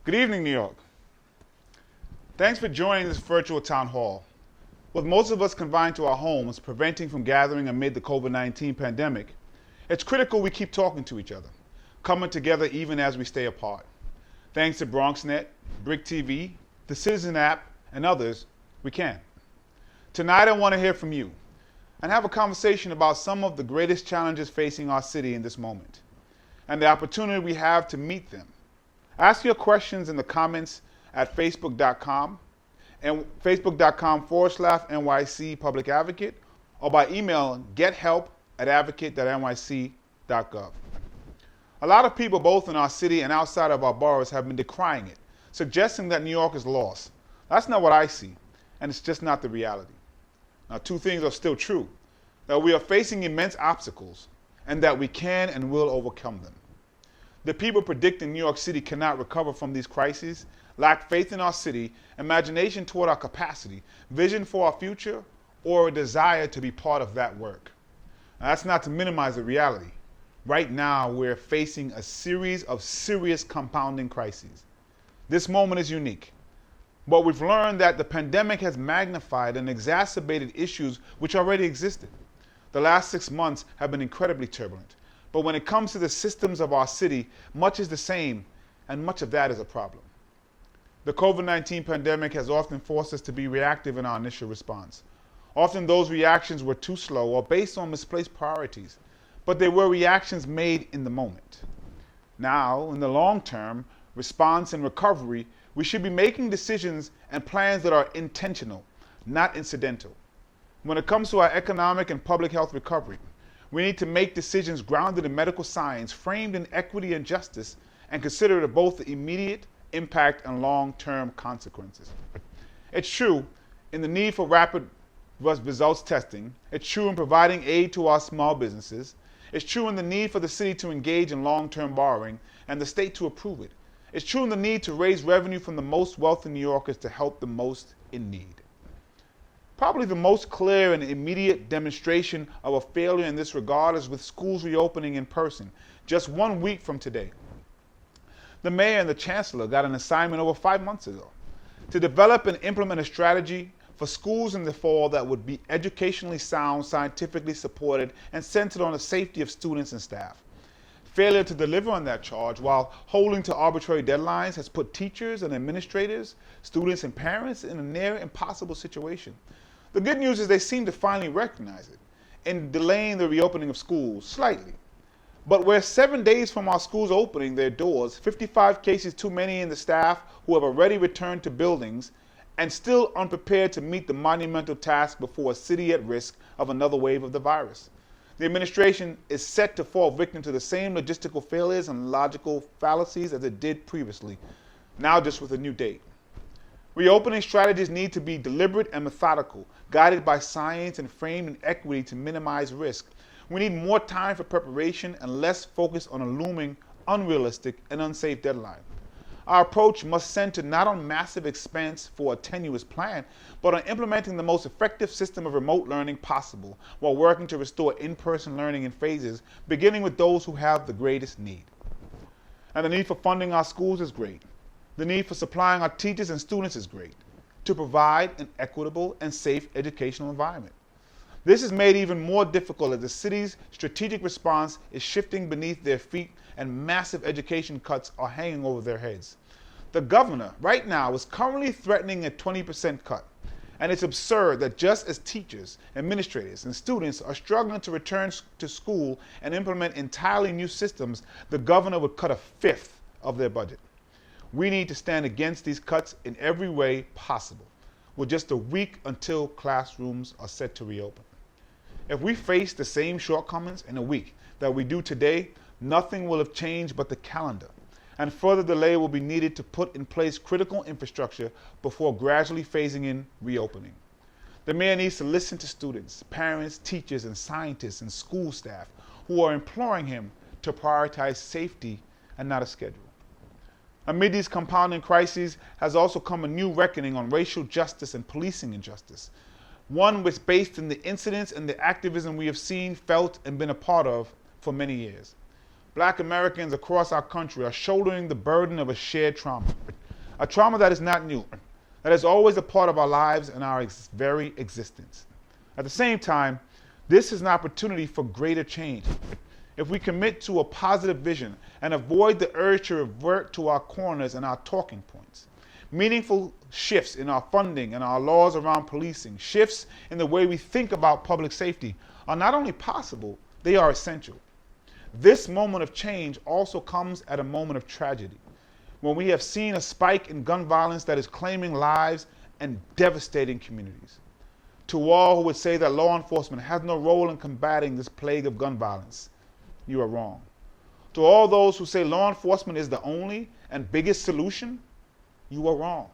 Good evening, New York. Thanks for joining this virtual town hall. With most of us confined to our homes, preventing from gathering amid the COVID-19 pandemic, it's critical we keep talking to each other, coming together even as we stay apart. Thanks to BronxNet, Brick TV, the Citizen app, and others, we can. Tonight I want to hear from you and have a conversation about some of the greatest challenges facing our city in this moment and the opportunity we have to meet them. Ask your questions in the comments at facebook.com and facebook.com/NYC Public Advocate or by email gethelp@advocate.nyc.gov. A lot of people both in our city and outside of our boroughs have been decrying it, suggesting that New York is lost. That's not what I see, and it's just not the reality. Now, two things are still true: that we are facing immense obstacles and that we can and will overcome them. The people predicting New York City cannot recover from these crises lack faith in our city, imagination toward our capacity, vision for our future, or a desire to be part of that work. Now, that's not to minimize the reality. Right now, we're facing a series of serious compounding crises. This moment is unique, but we've learned that the pandemic has magnified and exacerbated issues which already existed. The last 6 months have been incredibly turbulent, but when it comes to the systems of our city, much is the same, and much of that is a problem. The COVID-19 pandemic has often forced us to be reactive in our initial response. Often those reactions were too slow or based on misplaced priorities, but they were reactions made in the moment. Now, in the long-term response and recovery, we should be making decisions and plans that are intentional, not incidental. When it comes to our economic and public health recovery, we need to make decisions grounded in medical science, framed in equity and justice, and consider both the immediate impact and long-term consequences. It's true in the need for rapid results testing. It's true in providing aid to our small businesses. It's true in the need for the city to engage in long-term borrowing and the state to approve it. It's true in the need to raise revenue from the most wealthy New Yorkers to help the most in need. Probably the most clear and immediate demonstration of a failure in this regard is with schools reopening in person, just 1 week from today. The mayor and the chancellor got an assignment over 5 months ago to develop and implement a strategy for schools in the fall that would be educationally sound, scientifically supported, and centered on the safety of students and staff. Failure to deliver on that charge while holding to arbitrary deadlines has put teachers and administrators, students and parents in a near impossible situation. The good news is they seem to finally recognize it in delaying the reopening of schools slightly. But we're 7 days from our schools opening their doors, 55 cases too many in the staff who have already returned to buildings, and still unprepared to meet the monumental task before a city at risk of another wave of the virus. The administration is set to fall victim to the same logistical failures and logical fallacies as it did previously, now just with a new date. Reopening strategies need to be deliberate and methodical, guided by science and framed in equity to minimize risk. We need more time for preparation and less focus on a looming, unrealistic, and unsafe deadline. Our approach must center not on massive expense for a tenuous plan, but on implementing the most effective system of remote learning possible while working to restore in-person learning in phases, beginning with those who have the greatest need. And the need for funding our schools is great. The need for supplying our teachers and students is great, to provide an equitable and safe educational environment. This is made even more difficult as the city's strategic response is shifting beneath their feet and massive education cuts are hanging over their heads. The governor, right now, is currently threatening a 20% cut. And it's absurd that just as teachers, administrators, and students are struggling to return to school and implement entirely new systems, the governor would cut a fifth of their budget. We need to stand against these cuts in every way possible, with just a week until classrooms are set to reopen. If we face the same shortcomings in a week that we do today, nothing will have changed but the calendar, and further delay will be needed to put in place critical infrastructure before gradually phasing in reopening. The mayor needs to listen to students, parents, teachers, and scientists and school staff who are imploring him to prioritize safety and not a schedule. Amid these compounding crises has also come a new reckoning on racial justice and policing injustice, one which based in the incidents and the activism we have seen, felt, and been a part of for many years. Black Americans across our country are shouldering the burden of a shared trauma. a trauma that is not new, that is always a part of our lives and our very existence. At the same time, this is an opportunity for greater change. If we commit to a positive vision and avoid the urge to revert to our corners and our talking points, meaningful shifts in our funding and our laws around policing, shifts in the way we think about public safety are not only possible, they are essential. This moment of change also comes at a moment of tragedy, when we have seen a spike in gun violence that is claiming lives and devastating communities. To all who would say that law enforcement has no role in combating this plague of gun violence, you are wrong. To all those who say law enforcement is the only and biggest solution, you are wrong.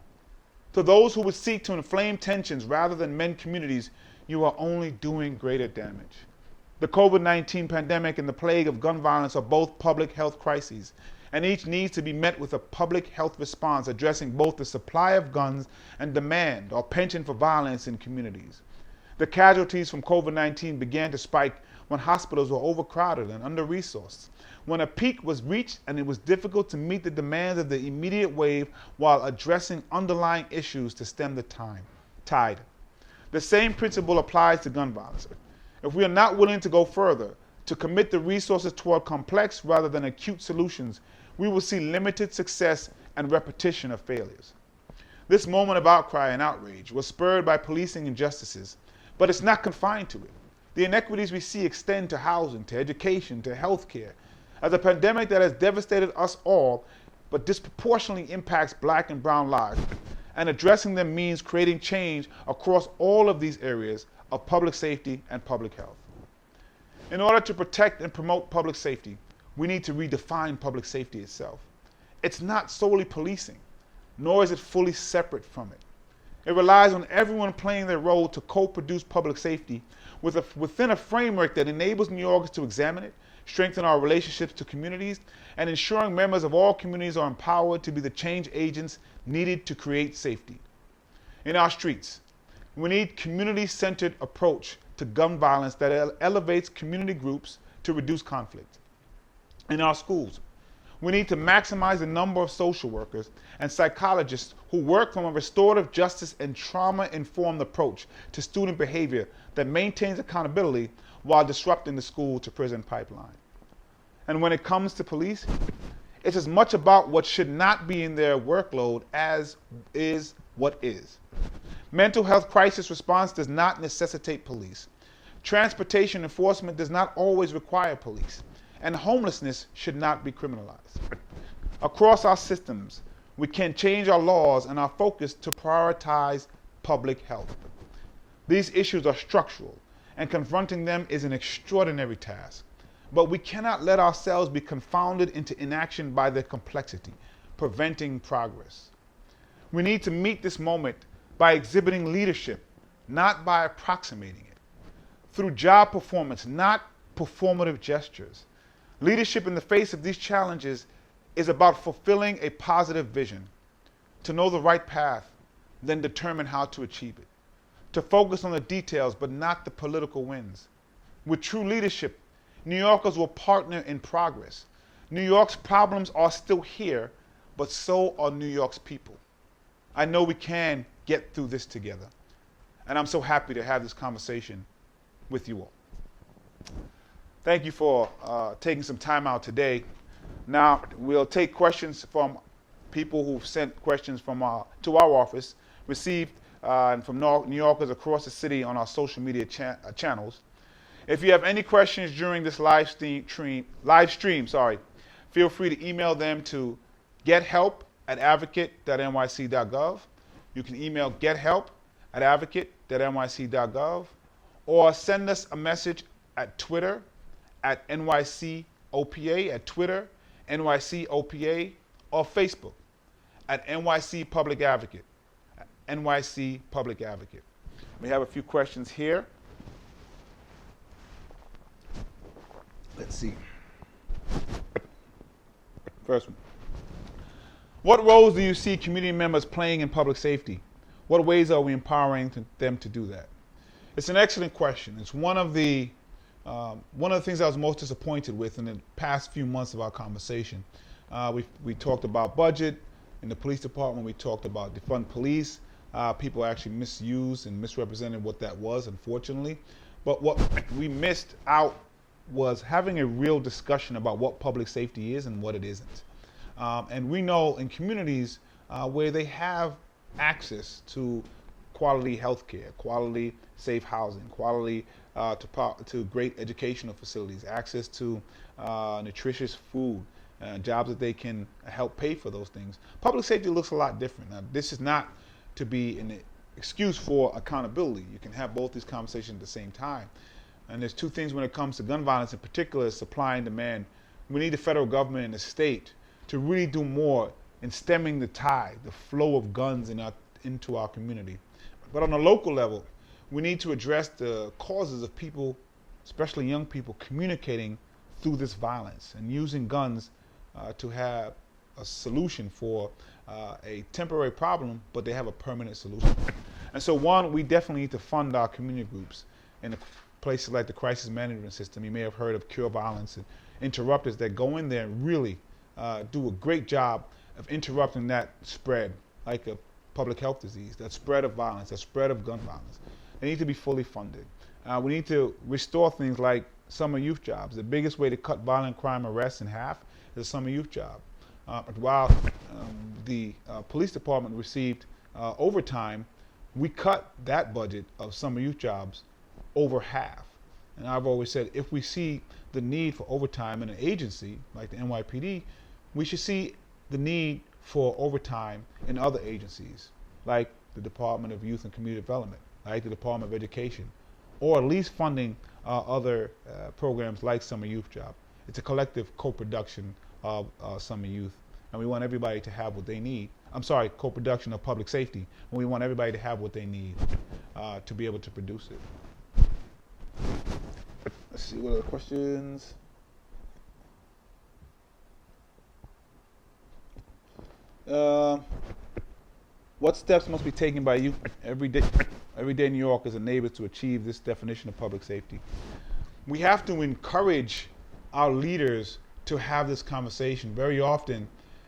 To those who would seek to inflame tensions rather than mend communities, you are only doing greater damage. The COVID-19 pandemic and the plague of gun violence are both public health crises, and each needs to be met with a public health response addressing both the supply of guns and demand or penchant for violence in communities. The casualties from COVID-19 began to spike when hospitals were overcrowded and under-resourced, when a peak was reached and it was difficult to meet the demands of the immediate wave while addressing underlying issues to stem the tide. The same principle applies to gun violence. If we are not willing to go further, to commit the resources toward complex rather than acute solutions, we will see limited success and repetition of failures. This moment of outcry and outrage was spurred by policing injustices, but it's not confined to it. The inequities we see extend to housing, to education, to healthcare. As a pandemic that has devastated us all, but disproportionately impacts Black and brown lives, and addressing them means creating change across all of these areas of public safety and public health. In order to protect and promote public safety, we need to redefine public safety itself. It's not solely policing, nor is it fully separate from it. It relies on everyone playing their role to co-produce public safety within a framework that enables New Yorkers to examine it, strengthen our relationships to communities, and ensuring members of all communities are empowered to be the change agents needed to create safety. In our streets, we need a community-centered approach to gun violence that elevates community groups to reduce conflict. In our schools, we need to maximize the number of social workers and psychologists who work from a restorative justice and trauma-informed approach to student behavior that maintains accountability while disrupting the school-to-prison pipeline. And when it comes to police, it's as much about what should not be in their workload as is what is. Mental health crisis response does not necessitate police. Transportation enforcement does not always require police. And homelessness should not be criminalized. Across our systems, we can change our laws and our focus to prioritize public health. These issues are structural, and confronting them is an extraordinary task. But we cannot let ourselves be confounded into inaction by their complexity, preventing progress. We need to meet this moment by exhibiting leadership, not by approximating it. Through job performance, not performative gestures. Leadership in the face of these challenges is about fulfilling a positive vision, to know the right path, then determine how to achieve it, to focus on the details but not the political wins. With true leadership, New Yorkers will partner in progress. New York's problems are still here, but so are New York's people. I know we can get through this together, and I'm so happy to have this conversation with you all. Thank you for taking some time out today. Now we'll take questions from people who've sent questions to our office, received from New Yorkers across the city on our social media channels. If you have any questions during this live stream, feel free to email them to gethelp@advocate.nyc.gov. You can email gethelp@advocate.nyc.gov, or send us a message at Twitter at NYCOPA, at Twitter, NYCOPA, or Facebook at NYC Public Advocate, NYC Public Advocate. We have a few questions here. Let's see. First one. What roles do you see community members playing in public safety? What ways are we empowering them to do that? It's an excellent question. It's one of the things I was most disappointed with in the past few months of our conversation. We talked about budget, In the police department, we talked about defund police. People actually misused and misrepresented what that was, unfortunately. But what we missed out was having a real discussion about what public safety is and what it isn't. And we know in communities where they have access to quality health care, quality safe housing, quality to great educational facilities, access to nutritious food, jobs that they can help pay for those things. Public safety looks a lot different. Now, this is not to be an excuse for accountability. You can have both these conversations at the same time. And there's two things when it comes to gun violence, in particular, supply and demand. We need the federal government and the state to really do more in stemming the tide, the flow of guns into our community. But on a local level, we need to address the causes of people, especially young people, communicating through this violence and using guns to have a solution for a temporary problem, but they have a permanent solution. And so one, we definitely need to fund our community groups in places like the crisis management system. You may have heard of Cure Violence and interrupters that go in there and really do a great job of interrupting that spread, like a public health disease, that spread of violence, that spread of gun violence. They need to be fully funded. We need to restore things like summer youth jobs. The biggest way to cut violent crime arrests in half is a summer youth job. While the police department received overtime, we cut that budget of summer youth jobs over half. And I've always said, if we see the need for overtime in an agency like the NYPD, we should see the need for overtime in other agencies, like the Department of Youth and Community Development, like the Department of Education, or at least funding other programs like Summer Youth Job. It's a collective co-production of Summer Youth, and we want everybody to have what they need. I'm sorry, co-production of public safety, and we want everybody to have what they need to be able to produce it. Let's see, what other questions? What steps must be taken by you everyday New Yorkers and neighbors to achieve this definition of public safety? We have to encourage our leaders to have this conversation. Very often,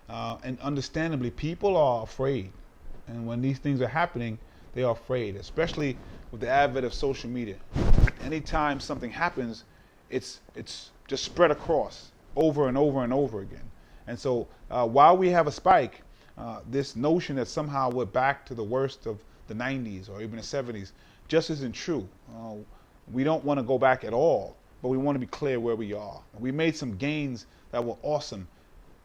and understandably, people are afraid. And when these things are happening, they are afraid, especially with the advent of social media. Anytime something happens, it's just spread across over and over and over again. And so while we have a spike, this notion that somehow we're back to the worst of the 90s or even the 70s just isn't true. We don't want to go back at all, but we want to be clear where we are. We made some gains that were awesome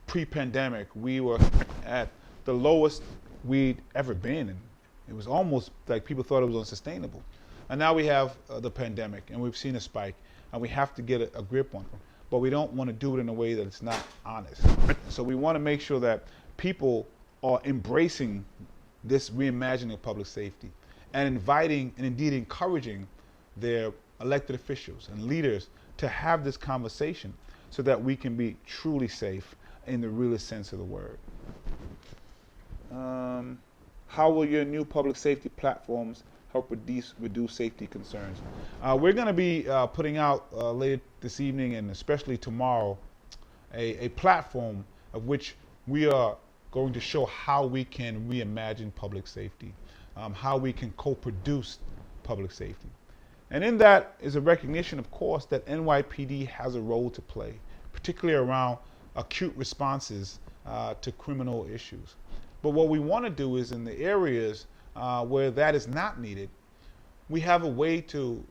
pre-pandemic. We were at the lowest we'd ever been, and it was almost like people thought it was unsustainable. And now we have the pandemic, and we've seen a spike, and we have to get a grip on it. But we don't want to do it in a way that it's not honest. So we want to make sure that people are embracing this reimagining of public safety and inviting and indeed encouraging their elected officials and leaders to have this conversation so that we can be truly safe in the realest sense of the word. How will your new public safety platforms help reduce safety concerns? We're going to be putting out later this evening and especially tomorrow a platform of which we are going to show how we can reimagine public safety, how we can co-produce public safety. And in that is a recognition, of course, that NYPD has a role to play, particularly around acute responses to criminal issues. But what we want to do is in the areas where that is not needed, we have a way to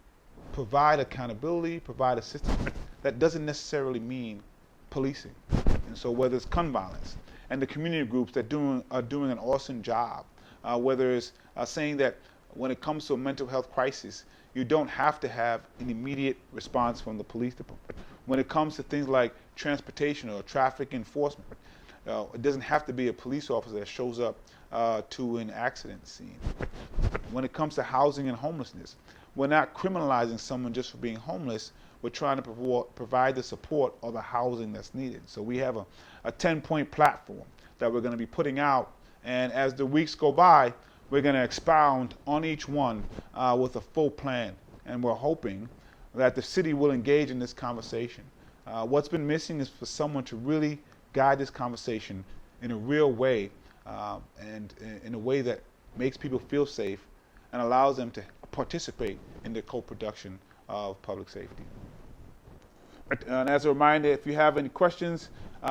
provide accountability, provide assistance that doesn't necessarily mean policing. And so whether it's gun violence and the community groups that are doing an awesome job, whether it's saying that when it comes to a mental health crisis, you don't have to have an immediate response from the police department. When it comes to things like transportation or traffic enforcement, it doesn't have to be a police officer that shows up to an accident scene. When it comes to housing and homelessness, we're not criminalizing someone just for being homeless. We're trying to provide the support or the housing that's needed. So we have a 10-point platform that we're going to be putting out. And as the weeks go by, we're going to expound on each one with a full plan. And we're hoping that the city will engage in this conversation. What's been missing is for someone to really guide this conversation in a real way and in a way that makes people feel safe and allows them to participate in the co-production of public safety. And as a reminder, if you have any questions,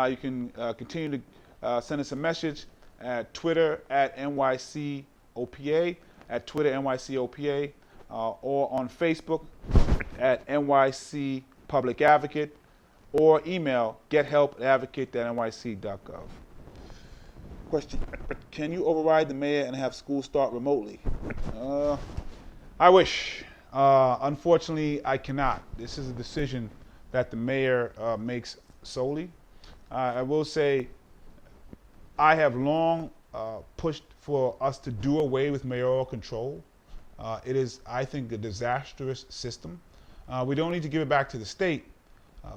you can continue to send us a message at Twitter at NYCOPA, at Twitter NYCOPA, or on Facebook at NYC Public Advocate, or email gethelp@advocate.nyc.gov. Question: can you override the mayor and have schools start remotely? I wish. Unfortunately, I cannot. This is a decision that the mayor makes solely. I will say I have long pushed for us to do away with mayoral control. It is, I think, a disastrous system. We don't need to give it back to the state,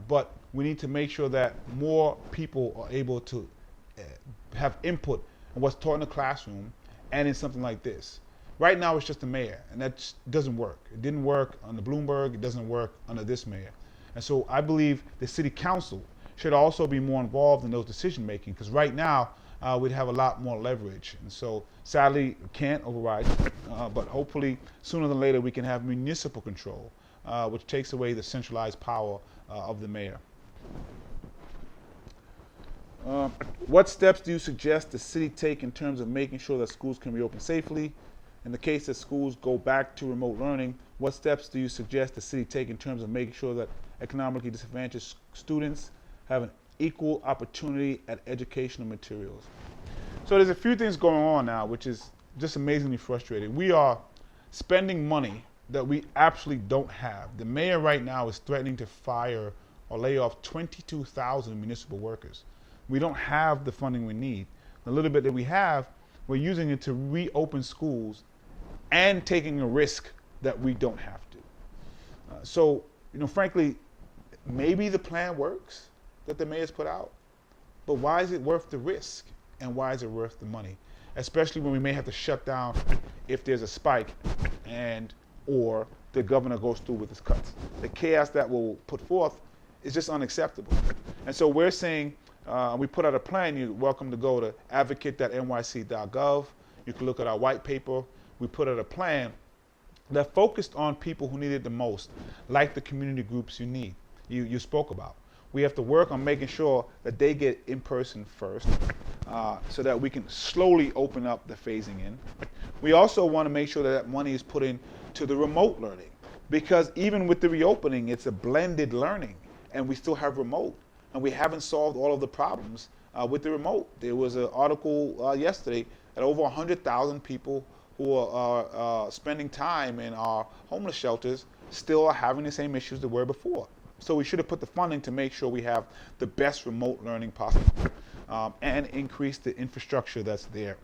but we need to make sure that more people are able to have input on what's taught in the classroom and in something like this. Right now, it's just the mayor, and that just doesn't work. It didn't work under Bloomberg. It doesn't work under this mayor. And so I believe the city council should also be more involved in those decision making, because right now we'd have a lot more leverage. And so sadly, we can't override, but hopefully sooner than later we can have municipal control, which takes away the centralized power of the mayor. What steps do you suggest the city take in terms of making sure that schools can reopen safely? In the case that schools go back to remote learning, what steps do you suggest the city take in terms of making sure that economically disadvantaged students have an equal opportunity at educational materials? So there's a few things going on now, which is just amazingly frustrating. We are spending money that we actually don't have. The mayor right now is threatening to fire or lay off 22,000 municipal workers. We don't have the funding we need. The little bit that we have, we're using it to reopen schools and taking a risk that we don't have to. So, frankly, maybe the plan works that the mayor's put out, but why is it worth the risk, and why is it worth the money? Especially when we may have to shut down if there's a spike or the governor goes through with his cuts. The chaos that will put forth is just unacceptable. And so we're saying, we put out a plan. You're welcome to go to advocate.nyc.gov. You can look at our white paper. We put out a plan that focused on people who need it the most, like the community groups you spoke about. We have to work on making sure that they get in person first, so that we can slowly open up the phasing in. We also want to make sure that money is put into the remote learning, because even with the reopening, it's a blended learning, and we still have remote, and we haven't solved all of the problems with the remote. There was an article yesterday that over 100,000 people who are spending time in our homeless shelters still are having the same issues that were before. So we should have put the funding to make sure we have the best remote learning possible, and increase the infrastructure that's there.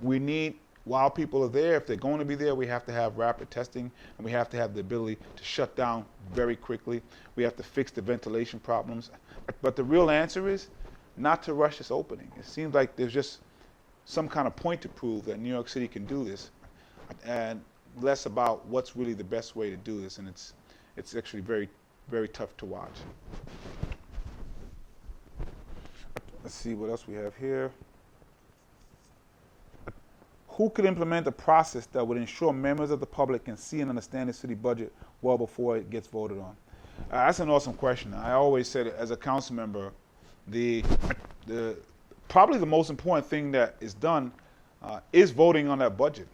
We need, while people are there, if they're going to be there, we have to have rapid testing, and we have to have the ability to shut down very quickly. We have to fix the ventilation problems. But the real answer is not to rush this opening. It seems like there's just some kind of point to prove that New York City can do this, and less about what's really the best way to do this. And it's actually very, very tough to watch. Let's see what else we have here. Who could implement a process that would ensure members of the public can see and understand the city budget well before it gets voted on? That's an awesome question. I always said, as a council member, probably the most important thing that is done is voting on that budget.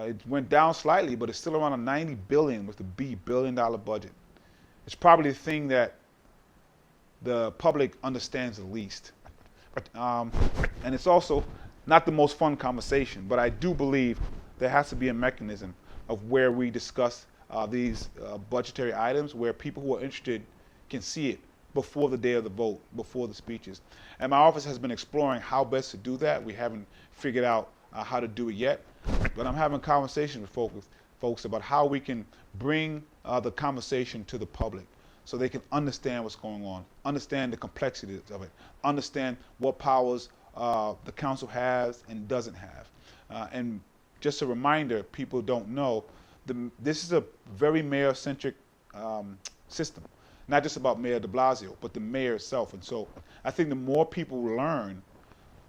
It went down slightly, but it's still around a $90 billion with the billion-dollar budget. It's probably the thing that the public understands the least. And it's also not the most fun conversation, but I do believe there has to be a mechanism of where we discuss these budgetary items, where people who are interested can see it before the day of the vote, before the speeches. And my office has been exploring how best to do that. We haven't figured out how to do it yet, but I'm having conversations with folks about how we can bring the conversation to the public so they can understand what's going on, understand the complexities of it, understand what powers the council has and doesn't have. And just a reminder, people don't know, this is a very mayor-centric system. Not just about Mayor de Blasio, but the mayor itself. And so I think the more people learn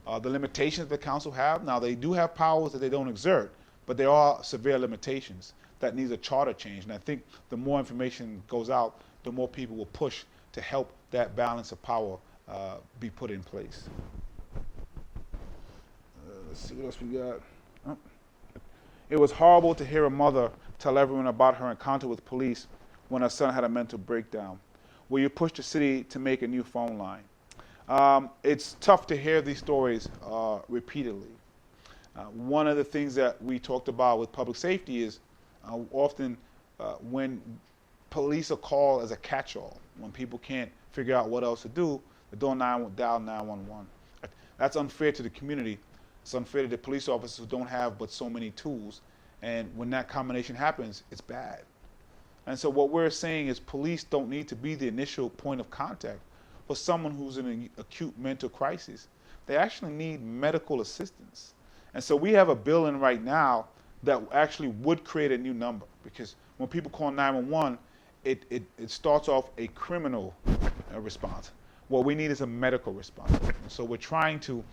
the limitations the council have. Now, they do have powers that they don't exert, but there are severe limitations that needs a charter change. And I think the more information goes out, the more people will push to help that balance of power be put in place. Let's see what else we got. Oh. It was horrible to hear a mother tell everyone about her encounter with police when her son had a mental breakdown. Will you push the city to make a new phone line? It's tough to hear these stories repeatedly. One of the things that we talked about with public safety is often when police are called as a catch-all, when people can't figure out what else to do, they dial 911. That's unfair to the community. It's unfair to the police officers who don't have but so many tools. And when that combination happens, it's bad. And so what we're saying is police don't need to be the initial point of contact for someone who's in an acute mental crisis. They actually need medical assistance. And so we have a bill in right now that actually would create a new number, because when people call 911, it starts off a criminal response. What we need is a medical response. And so we're trying to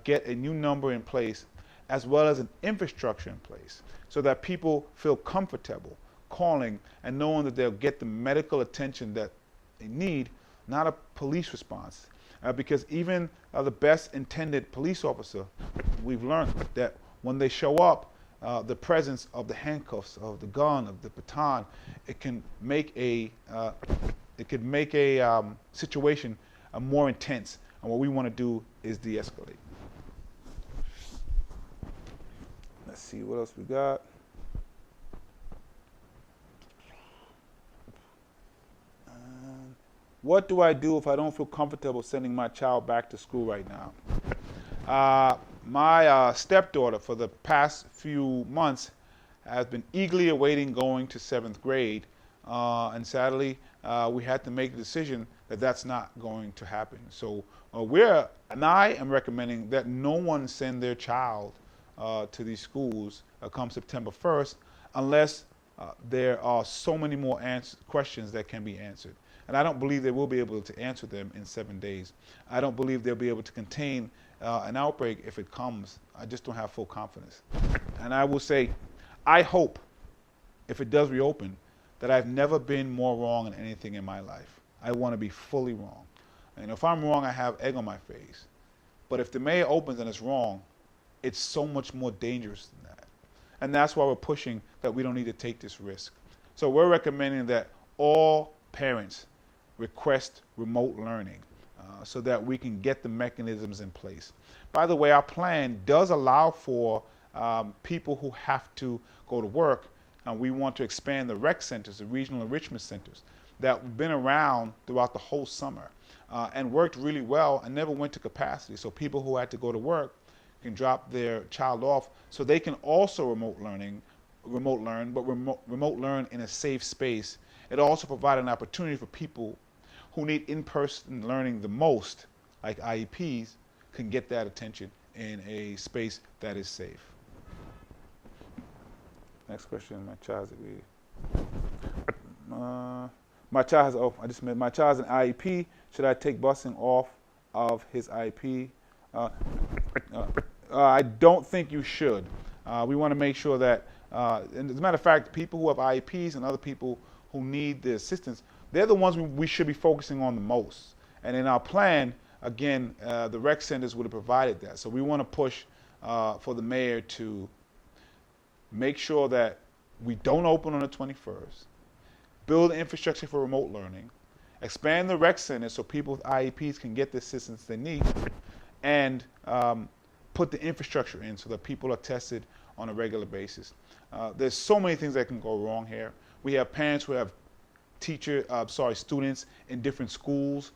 get a new number in place, as well as an infrastructure in place, so that people feel comfortable calling and knowing that they'll get the medical attention that they need, not a police response. Because even the best intended police officer, we've learned that when they show up, the presence of the handcuffs, of the gun, of the baton, it can make a situation more intense. And what we want to do is de-escalate. Let's see what else we got. What do I do if I don't feel comfortable sending my child back to school right now? My stepdaughter, for the past few months, has been eagerly awaiting going to 7th grade. And sadly, we had to make the decision that that's not going to happen. So I am recommending that no one send their child to these schools come September 1st, unless there are so many more questions that can be answered. And I don't believe they will be able to answer them in 7 days. I don't believe they'll be able to contain an outbreak if it comes. I just don't have full confidence. And I will say, I hope, if it does reopen, that I've never been more wrong in anything in my life. I want to be fully wrong. And if I'm wrong, I have egg on my face. But if the mayor opens and it's wrong, it's so much more dangerous than that. And that's why we're pushing that we don't need to take this risk. So we're recommending that all parents request remote learning so that we can get the mechanisms in place. By the way, our plan does allow for people who have to go to work, and we want to expand the rec centers, the regional enrichment centers, that have been around throughout the whole summer and worked really well and never went to capacity. So people who had to go to work can drop their child off so they can also remote learn, but remote learn in a safe space. It also provided an opportunity for people who need in-person learning the most, like IEPs, can get that attention in a space that is safe. Next question, my child's my child has, my child's an IEP. Should I take busing off of his IEP? I don't think you should. We want to make sure that, and as a matter of fact, people who have IEPs and other people who need the assistance, they're the ones we should be focusing on the most. And in our plan, again, the rec centers would have provided that. So we want to push for the mayor to make sure that we don't open on the 21st, build infrastructure for remote learning, expand the rec centers so people with IEPs can get the assistance they need, and put the infrastructure in so that people are tested on a regular basis. There's so many things that can go wrong here. We have parents who have students in different schools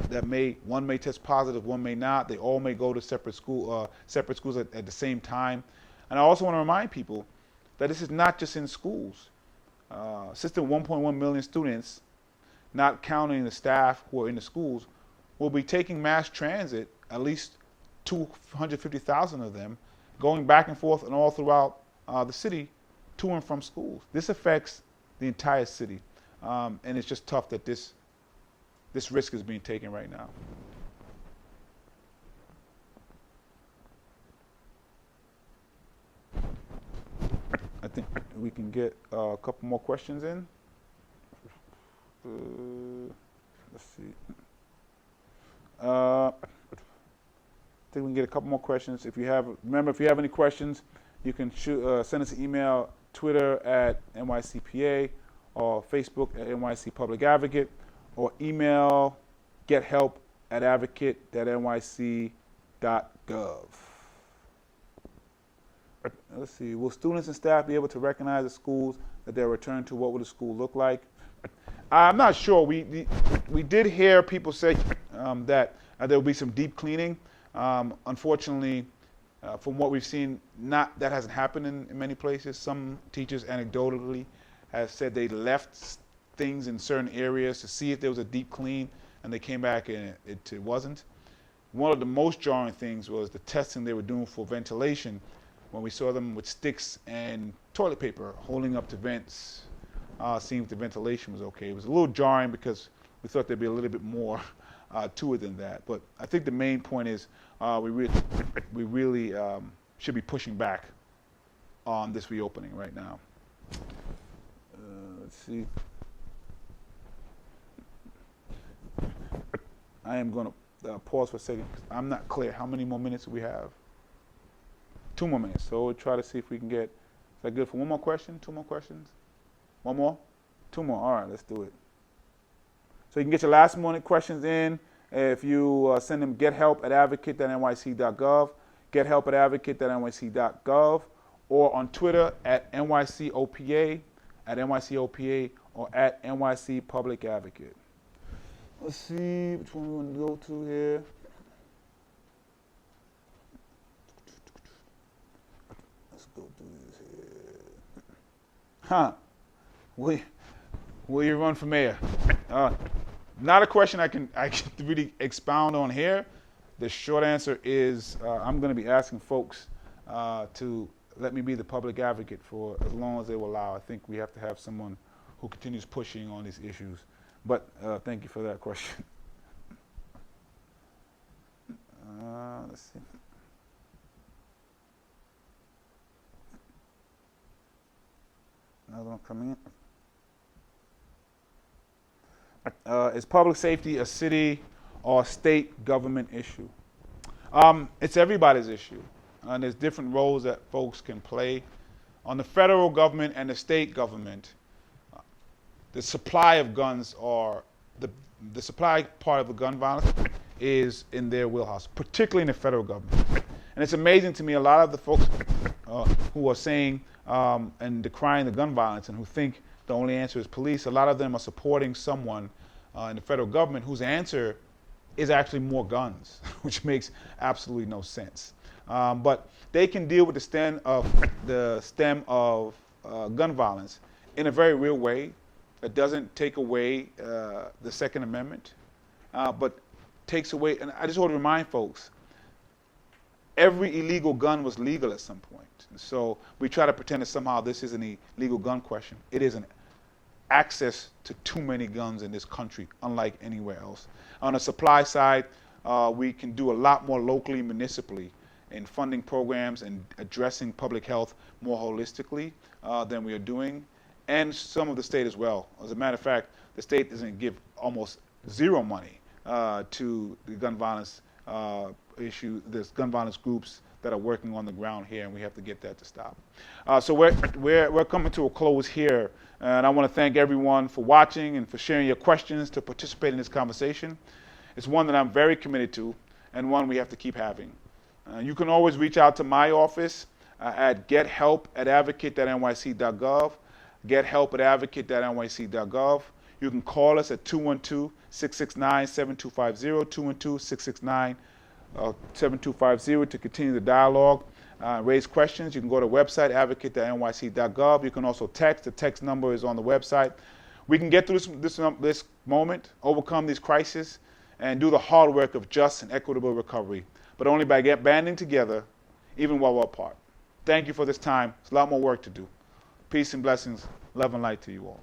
that one may test positive, one may not. They all may go to separate schools at the same time. And I also want to remind people that this is not just in schools. System 1.1 million students, not counting the staff who are in the schools, will be taking mass transit, at least 250,000 of them, going back and forth and all throughout the city to and from schools. This affects the entire city. And it's just tough that this risk is being taken right now. we can get a couple more questions in. Let's see. I think we can get a couple more questions. Remember, if you have any questions, you can send us an email, Twitter at NYCPA, or Facebook at NYC Public Advocate, or email gethelp@advocate.nyc.gov. Let's see. Will students and staff be able to recognize the schools that they're returned to? What will the school look like? I'm not sure. We did hear people say that there will be some deep cleaning. Unfortunately, from what we've seen, that hasn't happened in many places. Some teachers anecdotally have said they left things in certain areas to see if there was a deep clean, and they came back and it wasn't. One of the most jarring things was the testing they were doing for ventilation, when we saw them with sticks and toilet paper holding up to vents, seeing if the ventilation was okay. It was a little jarring because we thought there'd be a little bit more to it than that. But I think the main point is we really should be pushing back on this reopening right now. Let's see. I am going to pause for a second. I'm not clear. How many more minutes do we have? 2 more minutes. So we'll try to see if we can get, is that good for one more question? 2 more questions? One more? 2 more. All right, let's do it. So you can get your last minute questions in if you send them gethelp@advocate.nyc.gov, gethelp@advocate.nyc.gov, or on Twitter at NYCOPA, or at NYC Public Advocate. Let's see which one we want to go to here. Let's go do this here. Will you run for mayor? Not a question I can really expound on here. The short answer is I'm going to be asking folks to let me be the public advocate for as long as they will allow. I think we have to have someone who continues pushing on these issues. But thank you for that question. Let's see. Another one coming in. Is public safety a city or state government issue? It's everybody's issue. And there's different roles that folks can play. On the federal government and the state government, the supply of guns or the supply part of the gun violence is in their wheelhouse, particularly in the federal government. And it's amazing to me, a lot of the folks who are saying and decrying the gun violence and who think the only answer is police, a lot of them are supporting someone in the federal government whose answer is actually more guns, which makes absolutely no sense. But they can deal with the stem of gun violence in a very real way. It doesn't take away the Second Amendment, but takes away, and I just want to remind folks, every illegal gun was legal at some point. So we try to pretend that somehow this is an illegal gun question. It isn't. Access to too many guns in this country, unlike anywhere else. On the supply side, we can do a lot more locally, municipally, in funding programs and addressing public health more holistically than we are doing, and some of the state as well. As a matter of fact, the state doesn't give almost zero money to the gun violence issue, there's gun violence groups that are working on the ground here, and we have to get that to stop. So we're coming to a close here, and I want to thank everyone for watching and for sharing your questions to participate in this conversation. It's one that I'm very committed to, and one we have to keep having. You can always reach out to my office at gethelp@advocate.nyc.gov, gethelp@advocate.nyc.gov. You can call us at 212-669-7250, 212-669-7250 to continue the dialogue, raise questions. You can go to the website, advocate.nyc.gov. You can also text. The text number is on the website. We can get through this moment, overcome these crises, and do the hard work of just and equitable recovery, but only by banding together, even while we're apart. Thank you for this time. There's a lot more work to do. Peace and blessings, love and light to you all.